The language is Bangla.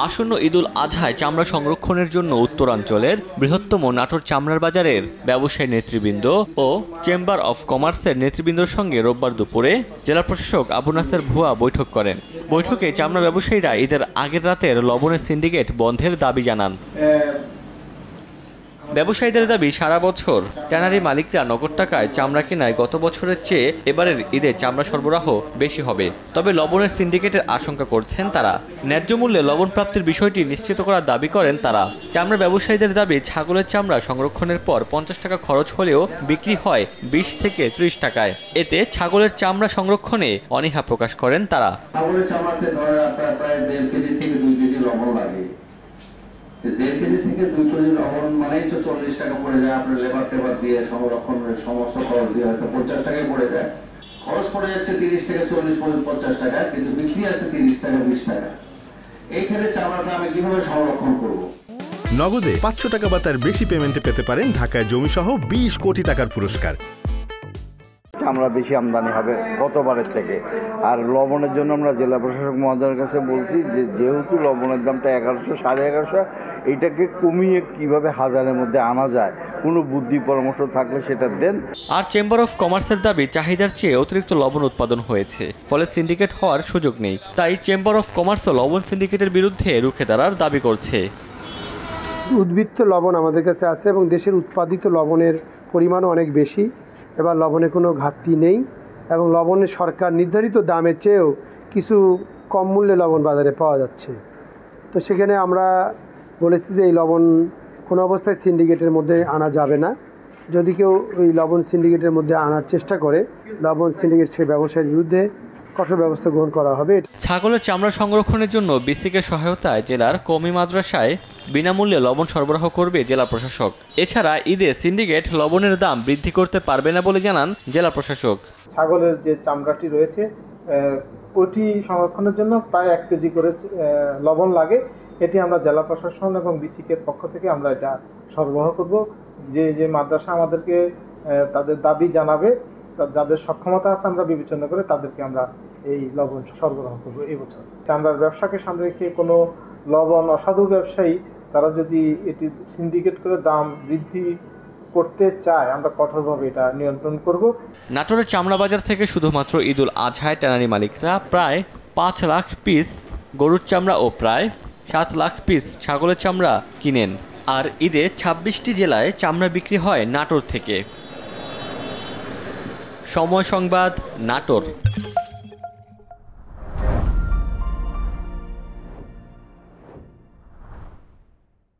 আসন্ন ঈদুল আজহায় চামড়া সংরক্ষণের জন্য উত্তরাঞ্চলের বৃহত্তম নাটোর চামড়ার বাজারের ব্যবসায়ী নেতৃবৃন্দ ও চেম্বার অফ কমার্সের নেতৃবৃন্দর সঙ্গে রোববার দুপুরে জেলা প্রশাসক আবু নাসের ভুয়া বৈঠক করেন। বৈঠকে চামড়া ব্যবসায়ীরা ঈদের আগের রাতের লবণের সিন্ডিকেট বন্ধের দাবি জানান। ব্যবসায়ীদের দাবি, সারা বছর ট্যানারি মালিকরা নগদ টাকায় চামড়া কেনায় গত বছরের চেয়ে এবারের ঈদে চামড়া সরবরাহ বেশি হবে। তবে লবণের সিন্ডিকেটের আশঙ্কা করছেন তারা। ন্যায্য মূল্যে লবণ প্রাপ্তির বিষয়টি নিশ্চিত করার দাবি করেন তারা। চামড়া ব্যবসায়ীদের দাবি, ছাগলের চামড়া সংরক্ষণের পর 50 টাকা খরচ হলেও বিক্রি হয় 20 থেকে 30 টাকায়। এতে ছাগলের চামড়া সংরক্ষণে অনীহা প্রকাশ করেন তারা। ছাগলের চামড়াতে প্রায় 1.5 কেজি থেকে 2 কেজি লবণ লাগে। 1.5 কেজি থেকে 2 কেজি লবণ মানেই তো 40 টাকা পড়ে যায়। আপনার লেবার টেবার দিয়ে সংরক্ষণের সমস্ত খরচ দিয়ে হয়তো 50 টাকায় পড়ে যায়। খরচ পড়ে যাচ্ছে 30 থেকে 40 পর্যন্ত 50 টাকা, কিন্তু বিক্রি আছে 30 টাকা 20 টাকা। এইখানে চামড়াটা আমি কিভাবে সংরক্ষণ করব? নগদে 500 টাকা বা তার বেশি পেমেন্টে পেতে পারেন ঢাকায় জমিসহ 20 কোটি টাকার পুরস্কার। চামড়া বেশি আমদানি হবে গতবারের থেকে। আর লবণের জন্য আমরা জেলা প্রশাসক মহোদয়ের কাছে বলছি যে যেহেতু লবণের দামটা 1100 1150, এইটাকে কমিয়ে কিভাবে 1000-এর মধ্যে আনা যায়, কোনো বুদ্ধি পরামর্শ থাকলে সেটা দেন। আর চেম্বার অফ কমার্সের দাবি, চাহিদার চেয়ে অতিরিক্ত লবণ উৎপাদন হয়েছে, ফলে সিন্ডিকেট হওয়ার সুযোগ নেই। তাই চেম্বার অফ কমার্সও লবণ সিন্ডিকেটের বিরুদ্ধে রুখে দাঁড়ার দাবি করছে। উদ্বৃত্ত লবণ আমাদের কাছে আছে এবং দেশের উৎপাদিত লবণের পরিমাণও অনেক বেশি। এবার লবণে কোনো ঘাটতি নেই এবং লবণের সরকার নির্ধারিত দামের চেয়েও কিছু কম মূল্যে লবণ বাজারে পাওয়া যাচ্ছে। তো সেখানে আমরা বলেছি যে এই লবণ কোনো অবস্থায় সিন্ডিকেটের মধ্যে আনা যাবে না। যদি কেউ ওই লবণ সিন্ডিকেটের মধ্যে আনার চেষ্টা করে, লবণ সিন্ডিকেট সেই ব্যবসায়ীর বিরুদ্ধে কঠোর ব্যবস্থা গ্রহণ করা হবে। ছাগলের চামড়া সংরক্ষণের জন্য বিসিকের সহায়তায় জেলার কওমি মাদ্রাসায় বিনামূল্যে লবণ সরবরাহ করবে জেলা প্রশাসক। এছাড়া ঈদে সিন্ডিকেট লবণের দাম বৃদ্ধি করতে পারবে না বলে জানান জেলা প্রশাসক। ছাগলের যে চামড়াটি রয়েছে ওটি সংরক্ষণের জন্য প্রায় 1 কেজি করে লবণ লাগে। এটি আমরা জেলা প্রশাসন এবং বিসিকের পক্ষ থেকে আমরা এটা সরবরাহ করব। যে মাদ্রাসা আমাদেরকে তাদের দাবি জানাবে, যাদের সক্ষমতা আছে, আমরা বিবেচনা করে তাদেরকে আমরা এই লবণ সরবরাহ করব এই বছর। চামড়ার ব্যবসাকে সামনে রেখে কোনো লবণ অসাধু ব্যবসায়ী তারা যদি এটি সিন্ডিকেট করে দাম বৃদ্ধি করতে চায়, আমরা কঠোরভাবে এটা নিয়ন্ত্রণ করব। নাটোরের চামড়া বাজার থেকে শুধুমাত্র ঈদুল আজহায় ট্যানারি মালিকরা প্রায় 5 লাখ পিস গরুর চামড়া ও প্রায় 7 লাখ পিস ছাগলের চামড়া কিনেন। আর ঈদে 26টি জেলায় চামড়া বিক্রি হয় নাটোর থেকে। সময় সংবাদ, নাটোর।